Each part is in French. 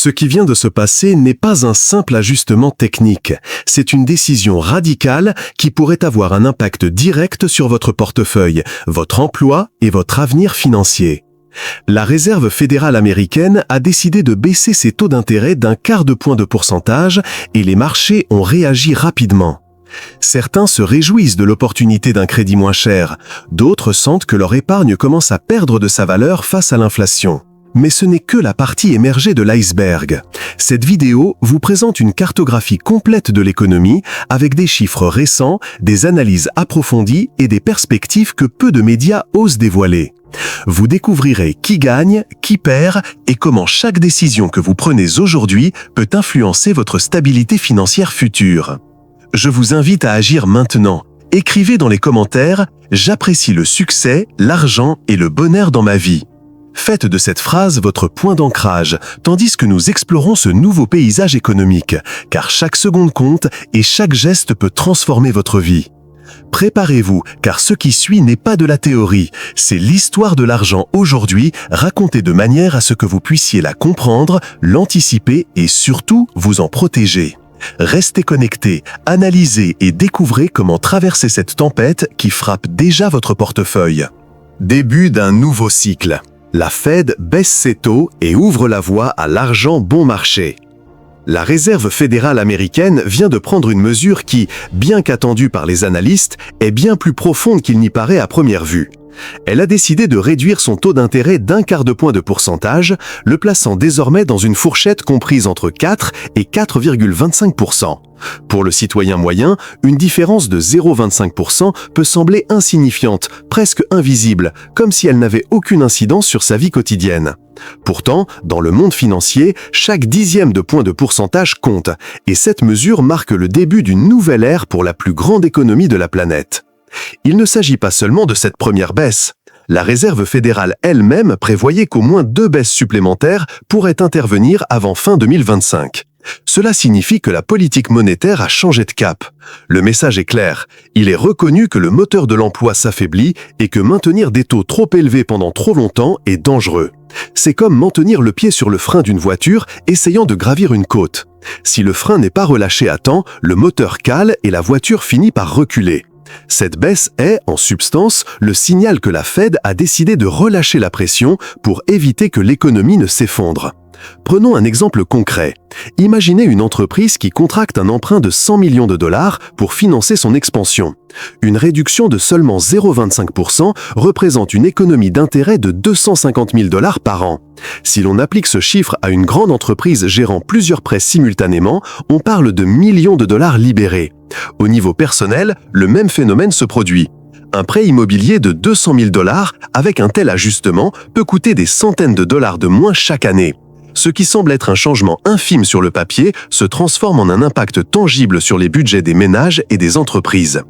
Ce qui vient de se passer n'est pas un simple ajustement technique, c'est une décision radicale qui pourrait avoir un impact direct sur votre portefeuille, votre emploi et votre avenir financier. La Réserve fédérale américaine a décidé de baisser ses taux d'intérêt d'1/4 de point de pourcentage et les marchés ont réagi rapidement. Certains se réjouissent de l'opportunité d'un crédit moins cher, d'autres sentent que leur épargne commence à perdre de sa valeur face à l'inflation. Mais ce n'est que la partie émergée de l'iceberg. Cette vidéo vous présente une cartographie complète de l'économie avec des chiffres récents, des analyses approfondies et des perspectives que peu de médias osent dévoiler. Vous découvrirez qui gagne, qui perd et comment chaque décision que vous prenez aujourd'hui peut influencer votre stabilité financière future. Je vous invite à agir maintenant. Écrivez dans les commentaires « J'apprécie le succès, l'argent et le bonheur dans ma vie ». Faites de cette phrase votre point d'ancrage, tandis que nous explorons ce nouveau paysage économique, car chaque seconde compte et chaque geste peut transformer votre vie. Préparez-vous, car ce qui suit n'est pas de la théorie, c'est l'histoire de l'argent aujourd'hui, racontée de manière à ce que vous puissiez la comprendre, l'anticiper et surtout vous en protéger. Restez connectés, analysez et découvrez comment traverser cette tempête qui frappe déjà votre portefeuille. Début d'un nouveau cycle. La Fed baisse ses taux et ouvre la voie à l'argent bon marché. La Réserve fédérale américaine vient de prendre une mesure qui, bien qu'attendue par les analystes, est bien plus profonde qu'il n'y paraît à première vue. Elle a décidé de réduire son taux d'intérêt d'1/4 de point de pourcentage, le plaçant désormais dans une fourchette comprise entre 4 et 4,25%. Pour le citoyen moyen, une différence de 0,25% peut sembler insignifiante, presque invisible, comme si elle n'avait aucune incidence sur sa vie quotidienne. Pourtant, dans le monde financier, chaque dixième de point de pourcentage compte, et cette mesure marque le début d'une nouvelle ère pour la plus grande économie de la planète. Il ne s'agit pas seulement de cette première baisse. La Réserve fédérale elle-même prévoyait qu'au moins 2 baisses supplémentaires pourraient intervenir avant fin 2025. Cela signifie que la politique monétaire a changé de cap. Le message est clair, il est reconnu que le moteur de l'emploi s'affaiblit et que maintenir des taux trop élevés pendant trop longtemps est dangereux. C'est comme maintenir le pied sur le frein d'une voiture essayant de gravir une côte. Si le frein n'est pas relâché à temps, le moteur cale et la voiture finit par reculer. Cette baisse est, en substance, le signal que la Fed a décidé de relâcher la pression pour éviter que l'économie ne s'effondre. Prenons un exemple concret. Imaginez une entreprise qui contracte un emprunt de 100 millions de dollars pour financer son expansion. Une réduction de seulement 0,25% représente une économie d'intérêt de 250 000 dollars par an. Si l'on applique ce chiffre à une grande entreprise gérant plusieurs prêts simultanément, on parle de millions de dollars libérés. Au niveau personnel, le même phénomène se produit. Un prêt immobilier de 200 000 dollars avec un tel ajustement peut coûter des centaines de dollars de moins chaque année. Ce qui semble être un changement infime sur le papier se transforme en un impact tangible sur les budgets des ménages et des entreprises.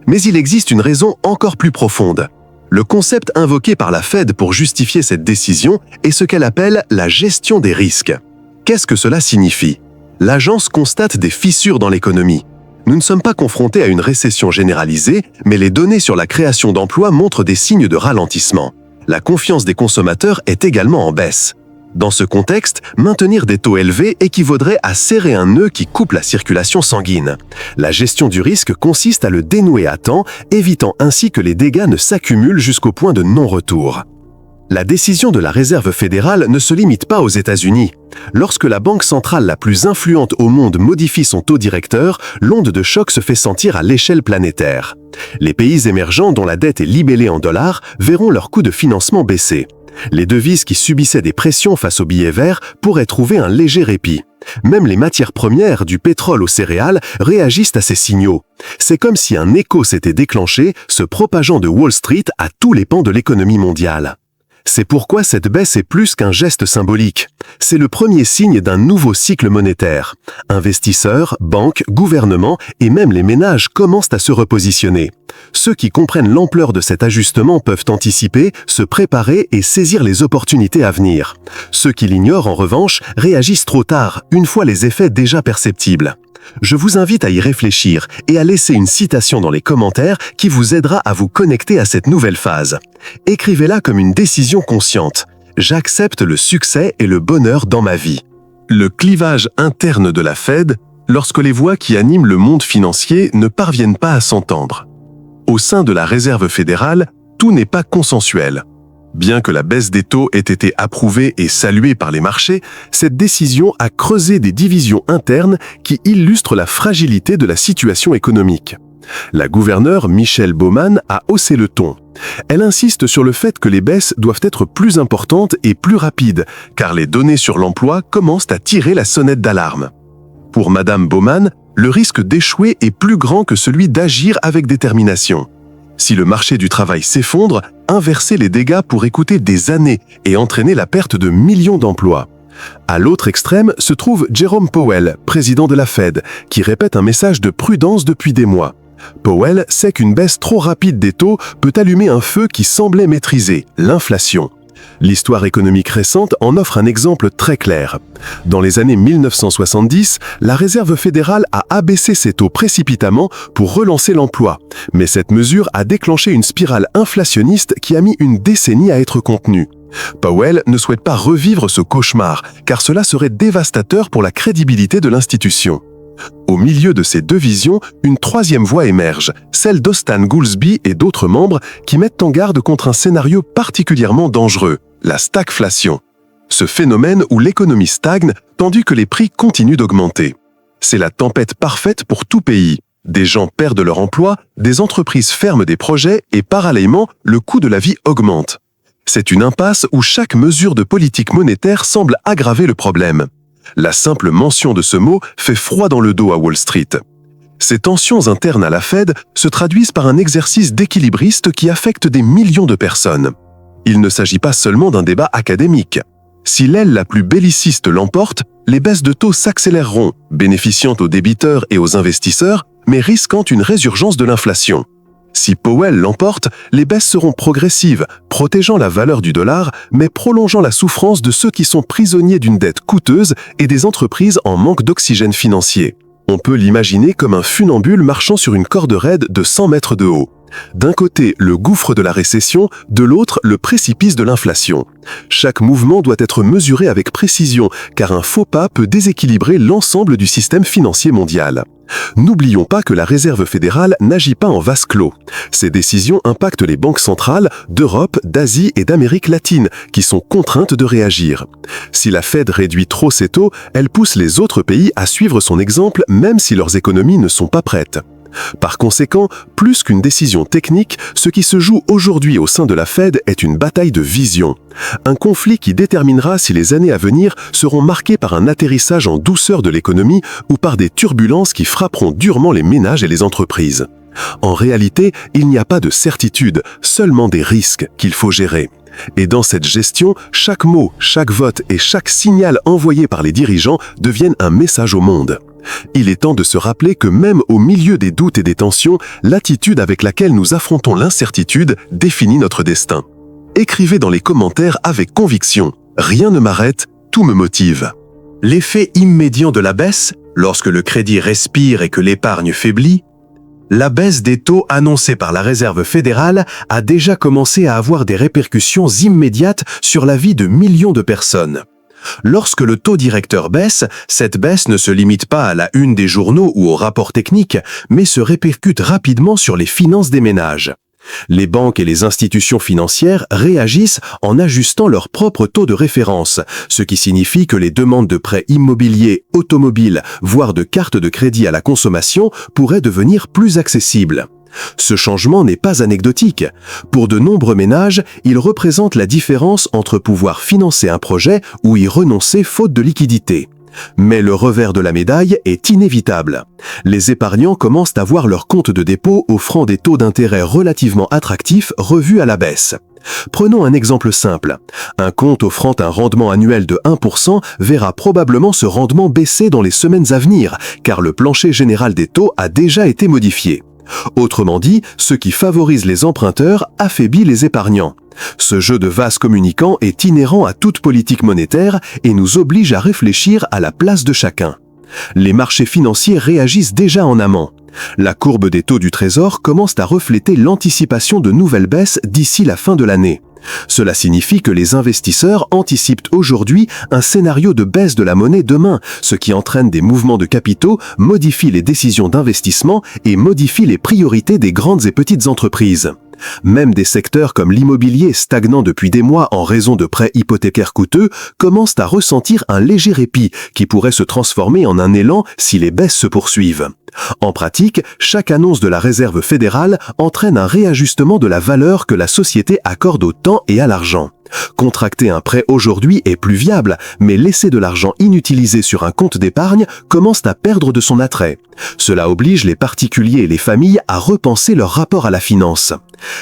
Mais il existe une raison encore plus profonde. Le concept invoqué par la Fed pour justifier cette décision est ce qu'elle appelle la gestion des risques. Qu'est-ce que cela signifie? L'agence constate des fissures dans l'économie. Nous ne sommes pas confrontés à une récession généralisée, mais les données sur la création d'emplois montrent des signes de ralentissement. La confiance des consommateurs est également en baisse. Dans ce contexte, maintenir des taux élevés équivaudrait à serrer un nœud qui coupe la circulation sanguine. La gestion du risque consiste à le dénouer à temps, évitant ainsi que les dégâts ne s'accumulent jusqu'au point de non-retour. La décision de la Réserve fédérale ne se limite pas aux États-Unis. Lorsque la banque centrale la plus influente au monde modifie son taux directeur, l'onde de choc se fait sentir à l'échelle planétaire. Les pays émergents dont la dette est libellée en dollars verront leur coût de financement baisser. Les devises qui subissaient des pressions face aux billets verts pourraient trouver un léger répit. Même les matières premières, du pétrole aux céréales, réagissent à ces signaux. C'est comme si un écho s'était déclenché, se propageant de Wall Street à tous les pans de l'économie mondiale. C'est pourquoi cette baisse est plus qu'un geste symbolique. C'est le premier signe d'un nouveau cycle monétaire. Investisseurs, banques, gouvernements et même les ménages commencent à se repositionner. Ceux qui comprennent l'ampleur de cet ajustement peuvent anticiper, se préparer et saisir les opportunités à venir. Ceux qui l'ignorent, en revanche, réagissent trop tard, une fois les effets déjà perceptibles. Je vous invite à y réfléchir et à laisser une citation dans les commentaires qui vous aidera à vous connecter à cette nouvelle phase. Écrivez-la comme une décision consciente. J'accepte le succès et le bonheur dans ma vie. Le clivage interne de la Fed, lorsque les voix qui animent le monde financier ne parviennent pas à s'entendre. Au sein de la Réserve fédérale, tout n'est pas consensuel. Bien que la baisse des taux ait été approuvée et saluée par les marchés, cette décision a creusé des divisions internes qui illustrent la fragilité de la situation économique. La gouverneure Michelle Bowman a haussé le ton. Elle insiste sur le fait que les baisses doivent être plus importantes et plus rapides, car les données sur l'emploi commencent à tirer la sonnette d'alarme. Pour Madame Bowman, le risque d'échouer est plus grand que celui d'agir avec détermination. Si le marché du travail s'effondre, inverser les dégâts pourrait coûter des années et entraîner la perte de millions d'emplois. À l'autre extrême se trouve Jerome Powell, président de la Fed, qui répète un message de prudence depuis des mois. Powell sait qu'une baisse trop rapide des taux peut allumer un feu qui semblait maîtrisé, l'inflation. L'histoire économique récente en offre un exemple très clair. Dans les années 1970, la Réserve fédérale a abaissé ses taux précipitamment pour relancer l'emploi. Mais cette mesure a déclenché une spirale inflationniste qui a mis une décennie à être contenue. Powell ne souhaite pas revivre ce cauchemar, car cela serait dévastateur pour la crédibilité de l'institution. Au milieu de ces deux visions, une troisième voie émerge, celle d'Ostan Goolsbee et d'autres membres qui mettent en garde contre un scénario particulièrement dangereux, la stagflation. Ce phénomène où l'économie stagne tandis que les prix continuent d'augmenter. C'est la tempête parfaite pour tout pays. Des gens perdent leur emploi, des entreprises ferment des projets et parallèlement, le coût de la vie augmente. C'est une impasse où chaque mesure de politique monétaire semble aggraver le problème. La simple mention de ce mot fait froid dans le dos à Wall Street. Ces tensions internes à la Fed se traduisent par un exercice d'équilibriste qui affecte des millions de personnes. Il ne s'agit pas seulement d'un débat académique. Si l'aile la plus belliciste l'emporte, les baisses de taux s'accéléreront, bénéficiant aux débiteurs et aux investisseurs, mais risquant une résurgence de l'inflation. Si Powell l'emporte, les baisses seront progressives, protégeant la valeur du dollar, mais prolongeant la souffrance de ceux qui sont prisonniers d'une dette coûteuse et des entreprises en manque d'oxygène financier. On peut l'imaginer comme un funambule marchant sur une corde raide de 100 mètres de haut. D'un côté, le gouffre de la récession, de l'autre, le précipice de l'inflation. Chaque mouvement doit être mesuré avec précision, car un faux pas peut déséquilibrer l'ensemble du système financier mondial. N'oublions pas que la Réserve fédérale n'agit pas en vase clos. Ces décisions impactent les banques centrales d'Europe, d'Asie et d'Amérique latine, qui sont contraintes de réagir. Si la Fed réduit trop ses taux, elle pousse les autres pays à suivre son exemple même si leurs économies ne sont pas prêtes. Par conséquent, plus qu'une décision technique, ce qui se joue aujourd'hui au sein de la Fed est une bataille de vision. Un conflit qui déterminera si les années à venir seront marquées par un atterrissage en douceur de l'économie ou par des turbulences qui frapperont durement les ménages et les entreprises. En réalité, il n'y a pas de certitude, seulement des risques qu'il faut gérer. Et dans cette gestion, chaque mot, chaque vote et chaque signal envoyé par les dirigeants deviennent un message au monde. Il est temps de se rappeler que même au milieu des doutes et des tensions, l'attitude avec laquelle nous affrontons l'incertitude définit notre destin. Écrivez dans les commentaires avec conviction « Rien ne m'arrête, tout me motive ». L'effet immédiat de la baisse, lorsque le crédit respire et que l'épargne faiblit, la baisse des taux annoncée par la Réserve fédérale a déjà commencé à avoir des répercussions immédiates sur la vie de millions de personnes. Lorsque le taux directeur baisse, cette baisse ne se limite pas à la une des journaux ou aux rapports techniques, mais se répercute rapidement sur les finances des ménages. Les banques et les institutions financières réagissent en ajustant leur propre taux de référence, ce qui signifie que les demandes de prêts immobiliers, automobiles, voire de cartes de crédit à la consommation pourraient devenir plus accessibles. Ce changement n'est pas anecdotique. Pour de nombreux ménages, il représente la différence entre pouvoir financer un projet ou y renoncer faute de liquidité. Mais le revers de la médaille est inévitable. Les épargnants commencent à voir leur compte de dépôt offrant des taux d'intérêt relativement attractifs revus à la baisse. Prenons un exemple simple. Un compte offrant un rendement annuel de 1% verra probablement ce rendement baisser dans les semaines à venir, car le plancher général des taux a déjà été modifié. Autrement dit, ce qui favorise les emprunteurs affaiblit les épargnants. Ce jeu de vase communicant est inhérent à toute politique monétaire et nous oblige à réfléchir à la place de chacun. Les marchés financiers réagissent déjà en amont. La courbe des taux du Trésor commence à refléter l'anticipation de nouvelles baisses d'ici la fin de l'année. Cela signifie que les investisseurs anticipent aujourd'hui un scénario de baisse de la monnaie demain, ce qui entraîne des mouvements de capitaux, modifie les décisions d'investissement et modifie les priorités des grandes et petites entreprises. Même des secteurs comme l'immobilier, stagnant depuis des mois en raison de prêts hypothécaires coûteux, commencent à ressentir un léger répit qui pourrait se transformer en un élan si les baisses se poursuivent. En pratique, chaque annonce de la Réserve fédérale entraîne un réajustement de la valeur que la société accorde au temps et à l'argent. Contracter un prêt aujourd'hui est plus viable, mais laisser de l'argent inutilisé sur un compte d'épargne commence à perdre de son attrait. Cela oblige les particuliers et les familles à repenser leur rapport à la finance.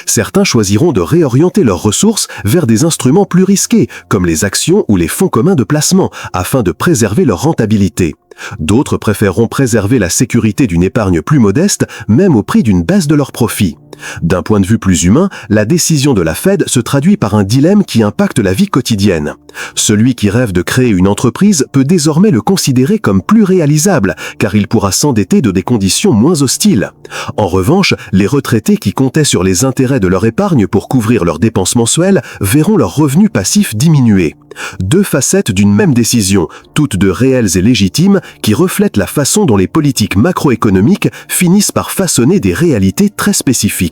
Certains choisiront de réorienter leurs ressources vers des instruments plus risqués, comme les actions ou les fonds communs de placement, afin de préserver leur rentabilité. D'autres préféreront préserver la sécurité d'une épargne plus modeste, même au prix d'une baisse de leurs profits. D'un point de vue plus humain, la décision de la Fed se traduit par un dilemme qui impacte la vie quotidienne. Celui qui rêve de créer une entreprise peut désormais le considérer comme plus réalisable, car il pourra s'endetter de des conditions moins hostiles. En revanche, les retraités qui comptaient sur les intérêts de leur épargne pour couvrir leurs dépenses mensuelles verront leurs revenus passifs diminuer. Deux facettes d'une même décision, toutes deux réelles et légitimes, qui reflètent la façon dont les politiques macroéconomiques finissent par façonner des réalités très spécifiques.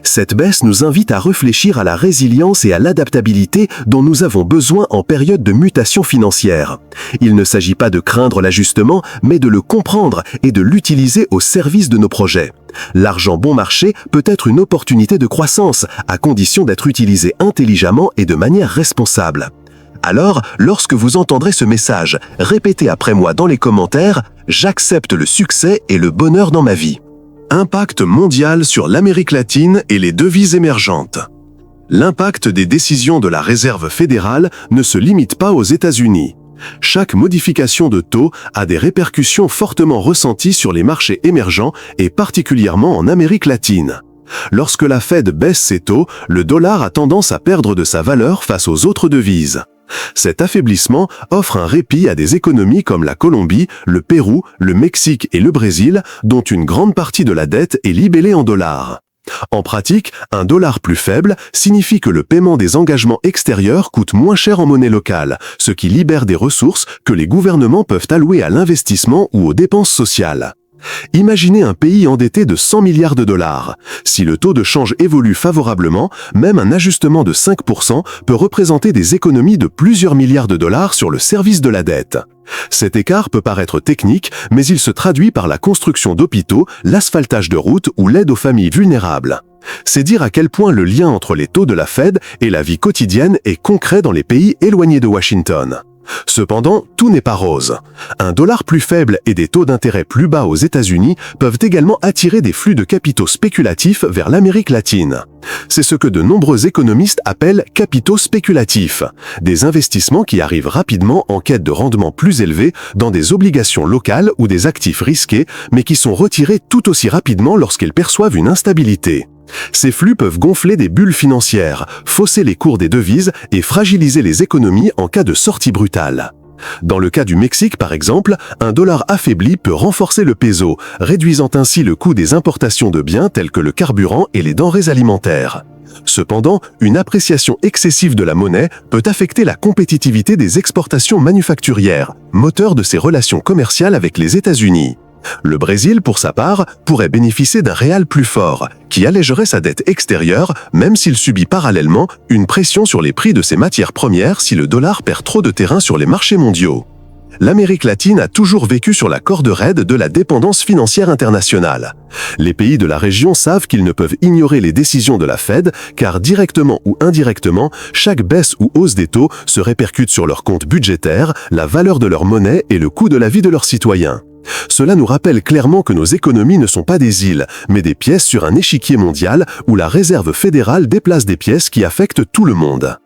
Cette baisse nous invite à réfléchir à la résilience et à l'adaptabilité dont nous avons besoin en période de mutation financière. Il ne s'agit pas de craindre l'ajustement, mais de le comprendre et de l'utiliser au service de nos projets. L'argent bon marché peut être une opportunité de croissance, à condition d'être utilisé intelligemment et de manière responsable. Alors, lorsque vous entendrez ce message, répétez après moi dans les commentaires « J'accepte le succès et le bonheur dans ma vie ». Impact mondial sur l'Amérique latine et les devises émergentes. L'impact des décisions de la Réserve fédérale ne se limite pas aux États-Unis. Chaque modification de taux a des répercussions fortement ressenties sur les marchés émergents et particulièrement en Amérique latine. Lorsque la Fed baisse ses taux, le dollar a tendance à perdre de sa valeur face aux autres devises. Cet affaiblissement offre un répit à des économies comme la Colombie, le Pérou, le Mexique et le Brésil, dont une grande partie de la dette est libellée en dollars. En pratique, un dollar plus faible signifie que le paiement des engagements extérieurs coûte moins cher en monnaie locale, ce qui libère des ressources que les gouvernements peuvent allouer à l'investissement ou aux dépenses sociales. Imaginez un pays endetté de 100 milliards de dollars. Si le taux de change évolue favorablement, même un ajustement de 5% peut représenter des économies de plusieurs milliards de dollars sur le service de la dette. Cet écart peut paraître technique, mais il se traduit par la construction d'hôpitaux, l'asphaltage de routes ou l'aide aux familles vulnérables. C'est dire à quel point le lien entre les taux de la Fed et la vie quotidienne est concret dans les pays éloignés de Washington. Cependant, tout n'est pas rose. Un dollar plus faible et des taux d'intérêt plus bas aux États-Unis peuvent également attirer des flux de capitaux spéculatifs vers l'Amérique latine. C'est ce que de nombreux économistes appellent capitaux spéculatifs, des investissements qui arrivent rapidement en quête de rendements plus élevés dans des obligations locales ou des actifs risqués, mais qui sont retirés tout aussi rapidement lorsqu'ils perçoivent une instabilité. Ces flux peuvent gonfler des bulles financières, fausser les cours des devises et fragiliser les économies en cas de sortie brutale. Dans le cas du Mexique, par exemple, un dollar affaibli peut renforcer le peso, réduisant ainsi le coût des importations de biens tels que le carburant et les denrées alimentaires. Cependant, une appréciation excessive de la monnaie peut affecter la compétitivité des exportations manufacturières, moteur de ses relations commerciales avec les États-Unis. Le Brésil, pour sa part, pourrait bénéficier d'un réal plus fort, qui allégerait sa dette extérieure, même s'il subit parallèlement une pression sur les prix de ses matières premières si le dollar perd trop de terrain sur les marchés mondiaux. L'Amérique latine a toujours vécu sur la corde raide de la dépendance financière internationale. Les pays de la région savent qu'ils ne peuvent ignorer les décisions de la Fed, car directement ou indirectement, chaque baisse ou hausse des taux se répercute sur leurs comptes budgétaires, la valeur de leur monnaie et le coût de la vie de leurs citoyens. Cela nous rappelle clairement que nos économies ne sont pas des îles, mais des pièces sur un échiquier mondial où la Réserve fédérale déplace des pièces qui affectent tout le monde.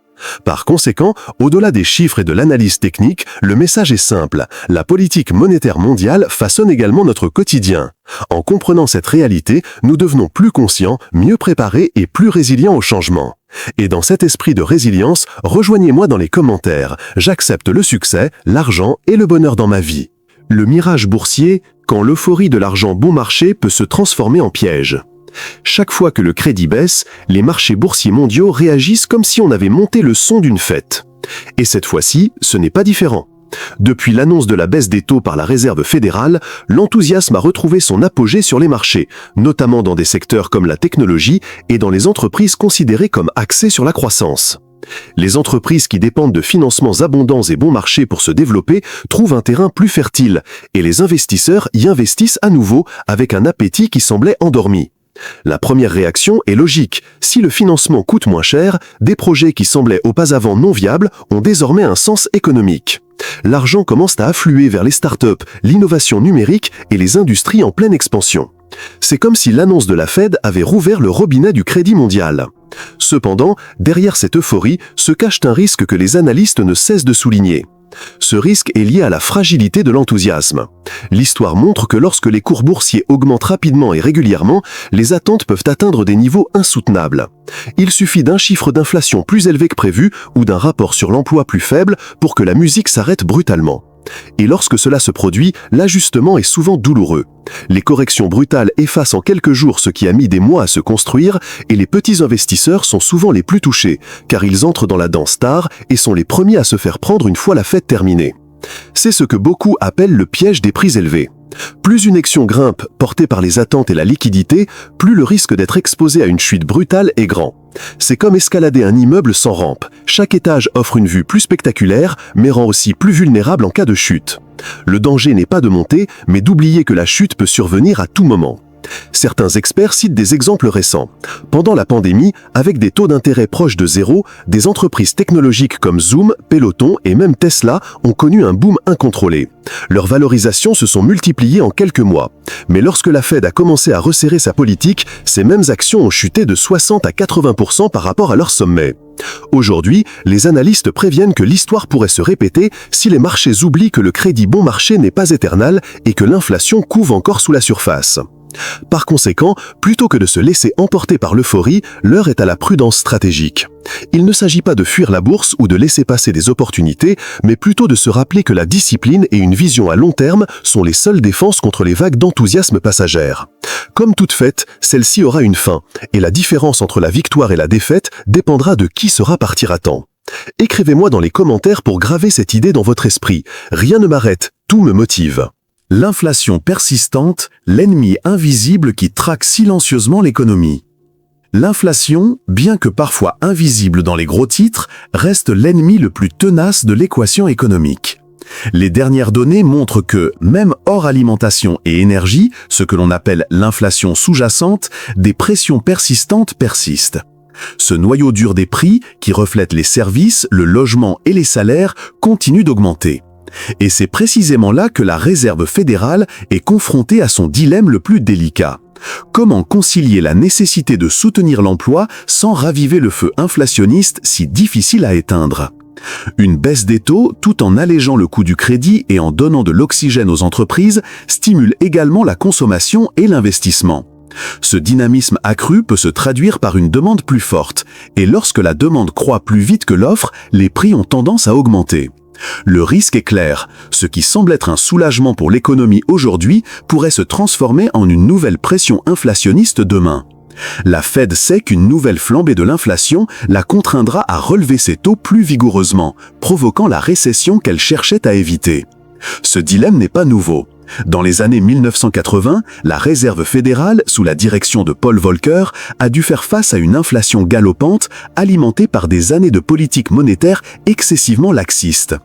Par conséquent, au-delà des chiffres et de l'analyse technique, le message est simple. La politique monétaire mondiale façonne également notre quotidien. En comprenant cette réalité, nous devenons plus conscients, mieux préparés et plus résilients au changement. Et dans cet esprit de résilience, rejoignez-moi dans les commentaires. J'accepte le succès, l'argent et le bonheur dans ma vie. Le mirage boursier, quand l'euphorie de l'argent bon marché peut se transformer en piège. Chaque fois que le crédit baisse, les marchés boursiers mondiaux réagissent comme si on avait monté le son d'une fête. Et cette fois-ci, ce n'est pas différent. Depuis l'annonce de la baisse des taux par la Réserve fédérale, l'enthousiasme a retrouvé son apogée sur les marchés, notamment dans des secteurs comme la technologie et dans les entreprises considérées comme axées sur la croissance. Les entreprises qui dépendent de financements abondants et bon marché pour se développer trouvent un terrain plus fertile, et les investisseurs y investissent à nouveau avec un appétit qui semblait endormi. La première réaction est logique. Si le financement coûte moins cher, des projets qui semblaient auparavant non viables ont désormais un sens économique. L'argent commence à affluer vers les startups, l'innovation numérique et les industries en pleine expansion. C'est comme si l'annonce de la Fed avait rouvert le robinet du crédit mondial. Cependant, derrière cette euphorie se cache un risque que les analystes ne cessent de souligner. Ce risque est lié à la fragilité de l'enthousiasme. L'histoire montre que lorsque les cours boursiers augmentent rapidement et régulièrement, les attentes peuvent atteindre des niveaux insoutenables. Il suffit d'un chiffre d'inflation plus élevé que prévu ou d'un rapport sur l'emploi plus faible pour que la musique s'arrête brutalement. Et lorsque cela se produit, l'ajustement est souvent douloureux. Les corrections brutales effacent en quelques jours ce qui a mis des mois à se construire et les petits investisseurs sont souvent les plus touchés, car ils entrent dans la danse tard et sont les premiers à se faire prendre une fois la fête terminée. C'est ce que beaucoup appellent le piège des prix élevés. Plus une action grimpe, portée par les attentes et la liquidité, plus le risque d'être exposé à une chute brutale est grand. C'est comme escalader un immeuble sans rampe. Chaque étage offre une vue plus spectaculaire, mais rend aussi plus vulnérable en cas de chute. Le danger n'est pas de monter, mais d'oublier que la chute peut survenir à tout moment. Certains experts citent des exemples récents. Pendant la pandémie, avec des taux d'intérêt proches de zéro, des entreprises technologiques comme Zoom, Peloton et même Tesla ont connu un boom incontrôlé. Leurs valorisations se sont multipliées en quelques mois. Mais lorsque la Fed a commencé à resserrer sa politique, ces mêmes actions ont chuté de 60 à 80% par rapport à leur sommet. Aujourd'hui, les analystes préviennent que l'histoire pourrait se répéter si les marchés oublient que le crédit bon marché n'est pas éternel et que l'inflation couve encore sous la surface. Par conséquent, plutôt que de se laisser emporter par l'euphorie, l'heure est à la prudence stratégique. Il ne s'agit pas de fuir la bourse ou de laisser passer des opportunités, mais plutôt de se rappeler que la discipline et une vision à long terme sont les seules défenses contre les vagues d'enthousiasme passagères. Comme toute fête, celle-ci aura une fin, et la différence entre la victoire et la défaite dépendra de qui saura partir à temps. Écrivez-moi dans les commentaires pour graver cette idée dans votre esprit. Rien ne m'arrête, tout me motive. L'inflation persistante, l'ennemi invisible qui traque silencieusement l'économie. L'inflation, bien que parfois invisible dans les gros titres, reste l'ennemi le plus tenace de l'équation économique. Les dernières données montrent que, même hors alimentation et énergie, ce que l'on appelle l'inflation sous-jacente, des pressions persistantes persistent. Ce noyau dur des prix, qui reflète les services, le logement et les salaires, continue d'augmenter. Et c'est précisément là que la Réserve fédérale est confrontée à son dilemme le plus délicat. Comment concilier la nécessité de soutenir l'emploi sans raviver le feu inflationniste si difficile à éteindre ? Une baisse des taux, tout en allégeant le coût du crédit et en donnant de l'oxygène aux entreprises, stimule également la consommation et l'investissement. Ce dynamisme accru peut se traduire par une demande plus forte, et lorsque la demande croît plus vite que l'offre, les prix ont tendance à augmenter. Le risque est clair, ce qui semble être un soulagement pour l'économie aujourd'hui pourrait se transformer en une nouvelle pression inflationniste demain. La Fed sait qu'une nouvelle flambée de l'inflation la contraindra à relever ses taux plus vigoureusement, provoquant la récession qu'elle cherchait à éviter. Ce dilemme n'est pas nouveau. Dans les années 1980, la Réserve fédérale, sous la direction de Paul Volcker, a dû faire face à une inflation galopante alimentée par des années de politique monétaire excessivement laxiste.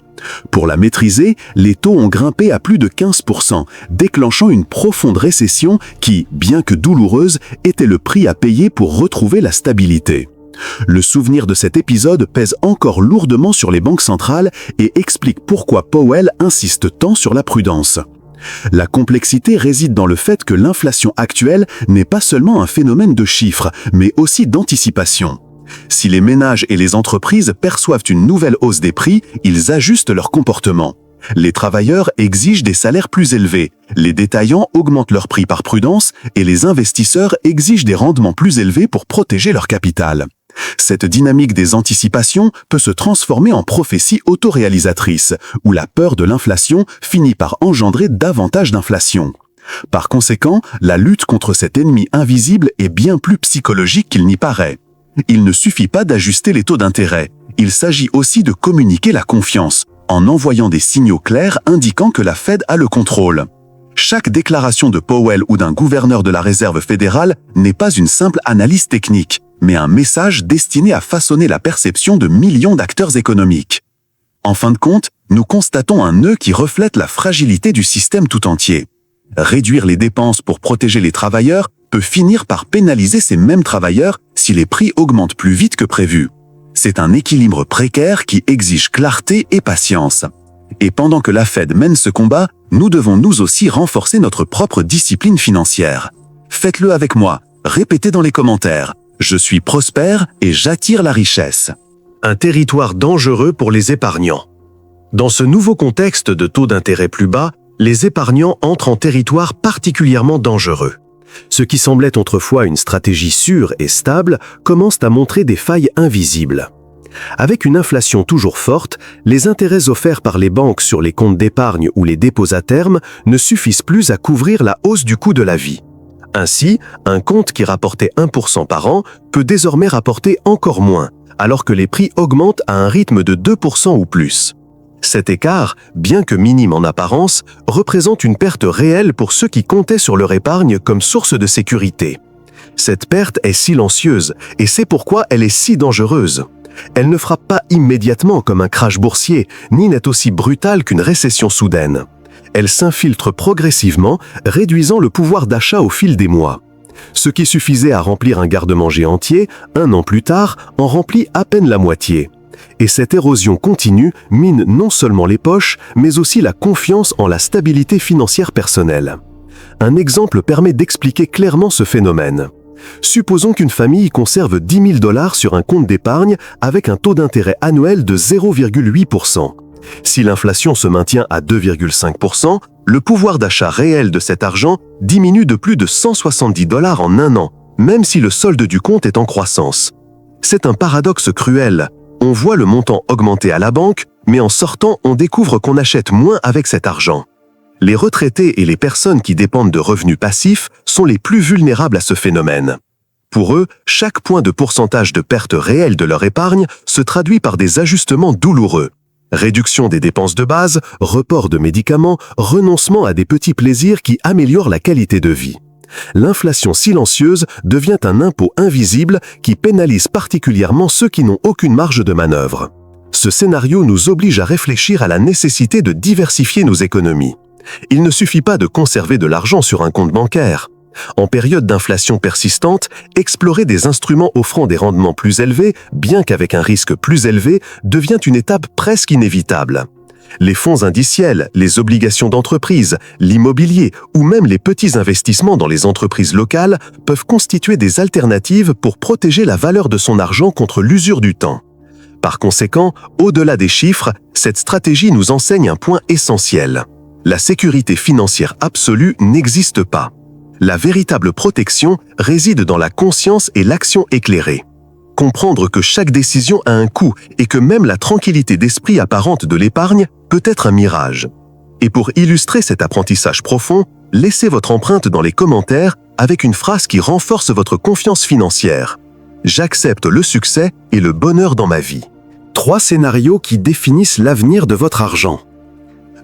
Pour la maîtriser, les taux ont grimpé à plus de 15%, déclenchant une profonde récession qui, bien que douloureuse, était le prix à payer pour retrouver la stabilité. Le souvenir de cet épisode pèse encore lourdement sur les banques centrales et explique pourquoi Powell insiste tant sur la prudence. La complexité réside dans le fait que l'inflation actuelle n'est pas seulement un phénomène de chiffres, mais aussi d'anticipation. Si les ménages et les entreprises perçoivent une nouvelle hausse des prix, ils ajustent leur comportement. Les travailleurs exigent des salaires plus élevés, les détaillants augmentent leurs prix par prudence et les investisseurs exigent des rendements plus élevés pour protéger leur capital. Cette dynamique des anticipations peut se transformer en prophétie autoréalisatrice, où la peur de l'inflation finit par engendrer davantage d'inflation. Par conséquent, la lutte contre cet ennemi invisible est bien plus psychologique qu'il n'y paraît. Il ne suffit pas d'ajuster les taux d'intérêt, il s'agit aussi de communiquer la confiance, en envoyant des signaux clairs indiquant que la Fed a le contrôle. Chaque déclaration de Powell ou d'un gouverneur de la Réserve fédérale n'est pas une simple analyse technique, mais un message destiné à façonner la perception de millions d'acteurs économiques. En fin de compte, nous constatons un nœud qui reflète la fragilité du système tout entier. Réduire les dépenses pour protéger les travailleurs peut finir par pénaliser ces mêmes travailleurs si les prix augmentent plus vite que prévu. C'est un équilibre précaire qui exige clarté et patience. Et pendant que la Fed mène ce combat, nous devons nous aussi renforcer notre propre discipline financière. Faites-le avec moi, répétez dans les commentaires. Je suis prospère et j'attire la richesse. Un territoire dangereux pour les épargnants. Dans ce nouveau contexte de taux d'intérêt plus bas, les épargnants entrent en territoire particulièrement dangereux. Ce qui semblait autrefois une stratégie sûre et stable commence à montrer des failles invisibles. Avec une inflation toujours forte, les intérêts offerts par les banques sur les comptes d'épargne ou les dépôts à terme ne suffisent plus à couvrir la hausse du coût de la vie. Ainsi, un compte qui rapportait 1% par an peut désormais rapporter encore moins, alors que les prix augmentent à un rythme de 2% ou plus. Cet écart, bien que minime en apparence, représente une perte réelle pour ceux qui comptaient sur leur épargne comme source de sécurité. Cette perte est silencieuse et c'est pourquoi elle est si dangereuse. Elle ne frappe pas immédiatement comme un crash boursier, ni n'est aussi brutale qu'une récession soudaine. Elle s'infiltre progressivement, réduisant le pouvoir d'achat au fil des mois. Ce qui suffisait à remplir un garde-manger entier, 1 an plus tard, en remplit à peine la moitié. Et cette érosion continue mine non seulement les poches, mais aussi la confiance en la stabilité financière personnelle. Un exemple permet d'expliquer clairement ce phénomène. Supposons qu'une famille conserve 10 000 $ sur un compte d'épargne avec un taux d'intérêt annuel de 0,8%. Si l'inflation se maintient à 2,5%, le pouvoir d'achat réel de cet argent diminue de plus de 170 $ en un an, même si le solde du compte est en croissance. C'est un paradoxe cruel. On voit le montant augmenter à la banque, mais en sortant, on découvre qu'on achète moins avec cet argent. Les retraités et les personnes qui dépendent de revenus passifs sont les plus vulnérables à ce phénomène. Pour eux, chaque point de pourcentage de perte réelle de leur épargne se traduit par des ajustements douloureux. Réduction des dépenses de base, report de médicaments, renoncement à des petits plaisirs qui améliorent la qualité de vie. L'inflation silencieuse devient un impôt invisible qui pénalise particulièrement ceux qui n'ont aucune marge de manœuvre. Ce scénario nous oblige à réfléchir à la nécessité de diversifier nos économies. Il ne suffit pas de conserver de l'argent sur un compte bancaire. En période d'inflation persistante, explorer des instruments offrant des rendements plus élevés, bien qu'avec un risque plus élevé, devient une étape presque inévitable. Les fonds indiciels, les obligations d'entreprise, l'immobilier ou même les petits investissements dans les entreprises locales peuvent constituer des alternatives pour protéger la valeur de son argent contre l'usure du temps. Par conséquent, au-delà des chiffres, cette stratégie nous enseigne un point essentiel. La sécurité financière absolue n'existe pas. La véritable protection réside dans la conscience et l'action éclairée. Comprendre que chaque décision a un coût et que même la tranquillité d'esprit apparente de l'épargne peut être un mirage. Et pour illustrer cet apprentissage profond, laissez votre empreinte dans les commentaires avec une phrase qui renforce votre confiance financière. J'accepte le succès et le bonheur dans ma vie. 3 scénarios qui définissent l'avenir de votre argent.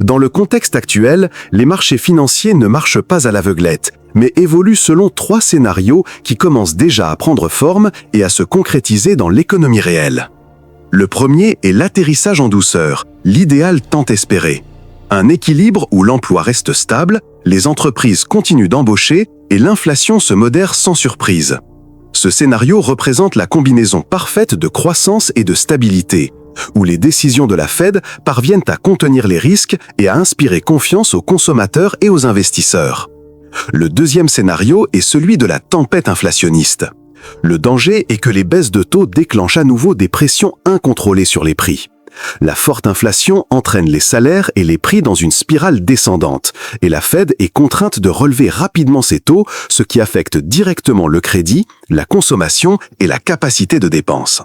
Dans le contexte actuel, les marchés financiers ne marchent pas à l'aveuglette, mais évoluent selon 3 scénarios qui commencent déjà à prendre forme et à se concrétiser dans l'économie réelle. Le premier est l'atterrissage en douceur, l'idéal tant espéré. Un équilibre où l'emploi reste stable, les entreprises continuent d'embaucher et l'inflation se modère sans surprise. Ce scénario représente la combinaison parfaite de croissance et de stabilité, où les décisions de la Fed parviennent à contenir les risques et à inspirer confiance aux consommateurs et aux investisseurs. Le deuxième scénario est celui de la tempête inflationniste. Le danger est que les baisses de taux déclenchent à nouveau des pressions incontrôlées sur les prix. La forte inflation entraîne les salaires et les prix dans une spirale descendante, et la Fed est contrainte de relever rapidement ses taux, ce qui affecte directement le crédit, la consommation et la capacité de dépense.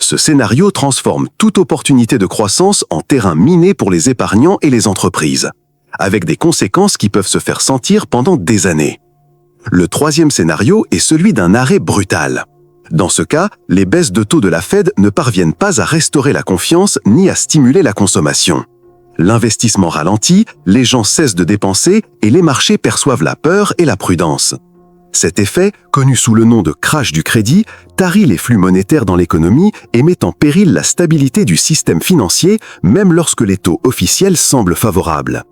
Ce scénario transforme toute opportunité de croissance en terrain miné pour les épargnants et les entreprises. avec des conséquences qui peuvent se faire sentir pendant des années. Le troisième scénario est celui d'un arrêt brutal. Dans ce cas, les baisses de taux de la Fed ne parviennent pas à restaurer la confiance ni à stimuler la consommation. L'investissement ralentit, les gens cessent de dépenser et les marchés perçoivent la peur et la prudence. Cet effet, connu sous le nom de crash du crédit, tarit les flux monétaires dans l'économie et met en péril la stabilité du système financier, même lorsque les taux officiels semblent favorables.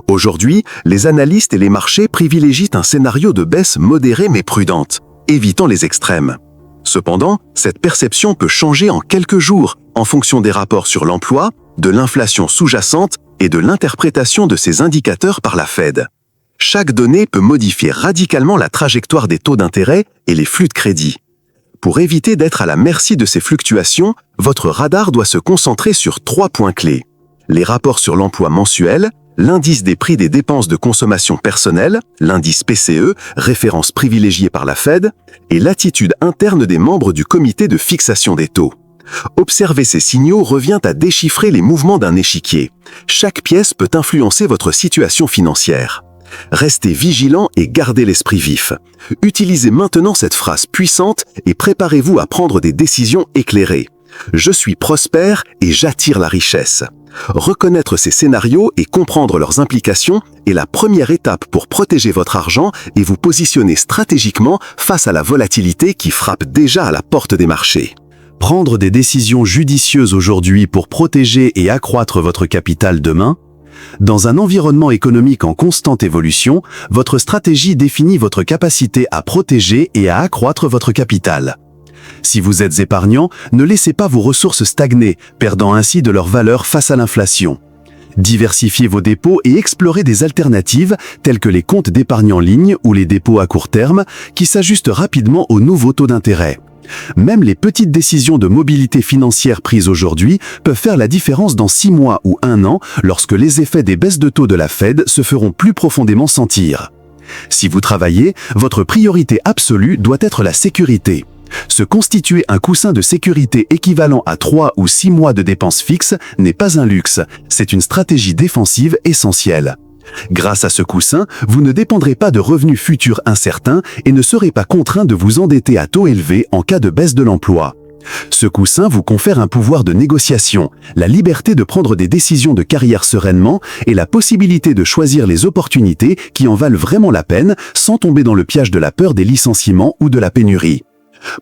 Aujourd'hui, les analystes et les marchés privilégient un scénario de baisse modérée mais prudente, évitant les extrêmes. Cependant, cette perception peut changer en quelques jours en fonction des rapports sur l'emploi, de l'inflation sous-jacente et de l'interprétation de ces indicateurs par la Fed. Chaque donnée peut modifier radicalement la trajectoire des taux d'intérêt et les flux de crédit. Pour éviter d'être à la merci de ces fluctuations, votre radar doit se concentrer sur 3 points clés. Les rapports sur l'emploi mensuel, l'indice des prix des dépenses de consommation personnelle, l'indice PCE, référence privilégiée par la Fed, et l'attitude interne des membres du comité de fixation des taux. Observer ces signaux revient à déchiffrer les mouvements d'un échiquier. Chaque pièce peut influencer votre situation financière. Restez vigilant et gardez l'esprit vif. Utilisez maintenant cette phrase puissante et préparez-vous à prendre des décisions éclairées. Je suis prospère et j'attire la richesse. Reconnaître ces scénarios et comprendre leurs implications est la première étape pour protéger votre argent et vous positionner stratégiquement face à la volatilité qui frappe déjà à la porte des marchés. Prendre des décisions judicieuses aujourd'hui pour protéger et accroître votre capital demain? Dans un environnement économique en constante évolution, votre stratégie définit votre capacité à protéger et à accroître votre capital. Si vous êtes épargnant, ne laissez pas vos ressources stagner, perdant ainsi de leur valeur face à l'inflation. Diversifiez vos dépôts et explorez des alternatives telles que les comptes d'épargne en ligne ou les dépôts à court terme qui s'ajustent rapidement aux nouveaux taux d'intérêt. Même les petites décisions de mobilité financière prises aujourd'hui peuvent faire la différence dans 6 mois ou 1 an lorsque les effets des baisses de taux de la Fed se feront plus profondément sentir. Si vous travaillez, votre priorité absolue doit être la sécurité. Se constituer un coussin de sécurité équivalent à 3 ou 6 mois de dépenses fixes n'est pas un luxe, c'est une stratégie défensive essentielle. Grâce à ce coussin, vous ne dépendrez pas de revenus futurs incertains et ne serez pas contraint de vous endetter à taux élevés en cas de baisse de l'emploi. Ce coussin vous confère un pouvoir de négociation, la liberté de prendre des décisions de carrière sereinement et la possibilité de choisir les opportunités qui en valent vraiment la peine sans tomber dans le piège de la peur des licenciements ou de la pénurie.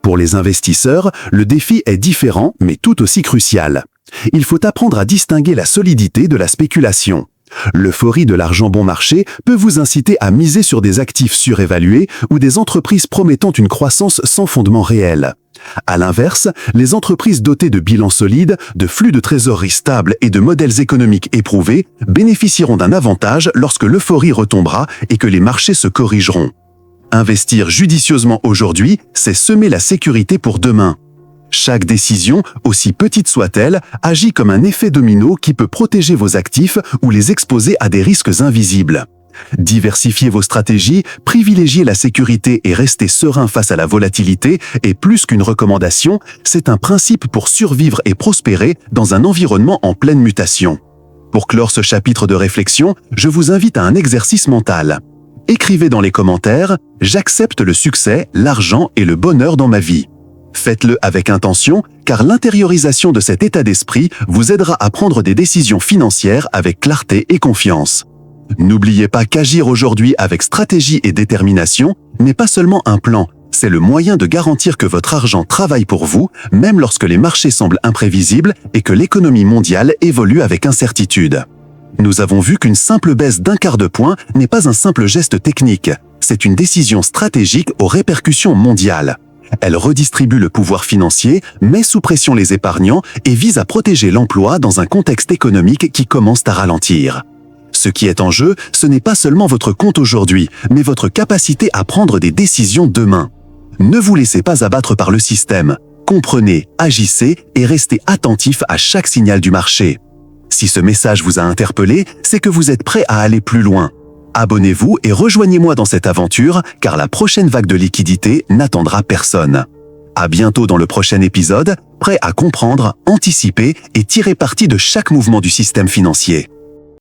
Pour les investisseurs, le défi est différent mais tout aussi crucial. Il faut apprendre à distinguer la solidité de la spéculation. L'euphorie de l'argent bon marché peut vous inciter à miser sur des actifs surévalués ou des entreprises promettant une croissance sans fondement réel. À l'inverse, les entreprises dotées de bilans solides, de flux de trésorerie stables et de modèles économiques éprouvés bénéficieront d'un avantage lorsque l'euphorie retombera et que les marchés se corrigeront. Investir judicieusement aujourd'hui, c'est semer la sécurité pour demain. Chaque décision, aussi petite soit-elle, agit comme un effet domino qui peut protéger vos actifs ou les exposer à des risques invisibles. Diversifier vos stratégies, privilégier la sécurité et rester serein face à la volatilité est plus qu'une recommandation, c'est un principe pour survivre et prospérer dans un environnement en pleine mutation. Pour clore ce chapitre de réflexion, je vous invite à un exercice mental. Écrivez dans les commentaires « J'accepte le succès, l'argent et le bonheur dans ma vie ». Faites-le avec intention, car l'intériorisation de cet état d'esprit vous aidera à prendre des décisions financières avec clarté et confiance. N'oubliez pas qu'agir aujourd'hui avec stratégie et détermination n'est pas seulement un plan, c'est le moyen de garantir que votre argent travaille pour vous, même lorsque les marchés semblent imprévisibles et que l'économie mondiale évolue avec incertitude. Nous avons vu qu'une simple baisse d'1/4 de point n'est pas un simple geste technique, c'est une décision stratégique aux répercussions mondiales. Elle redistribue le pouvoir financier, met sous pression les épargnants et vise à protéger l'emploi dans un contexte économique qui commence à ralentir. Ce qui est en jeu, ce n'est pas seulement votre compte aujourd'hui, mais votre capacité à prendre des décisions demain. Ne vous laissez pas abattre par le système. Comprenez, agissez et restez attentif à chaque signal du marché. Si ce message vous a interpellé, c'est que vous êtes prêt à aller plus loin. Abonnez-vous et rejoignez-moi dans cette aventure, car la prochaine vague de liquidité n'attendra personne. À bientôt dans le prochain épisode, prêt à comprendre, anticiper et tirer parti de chaque mouvement du système financier.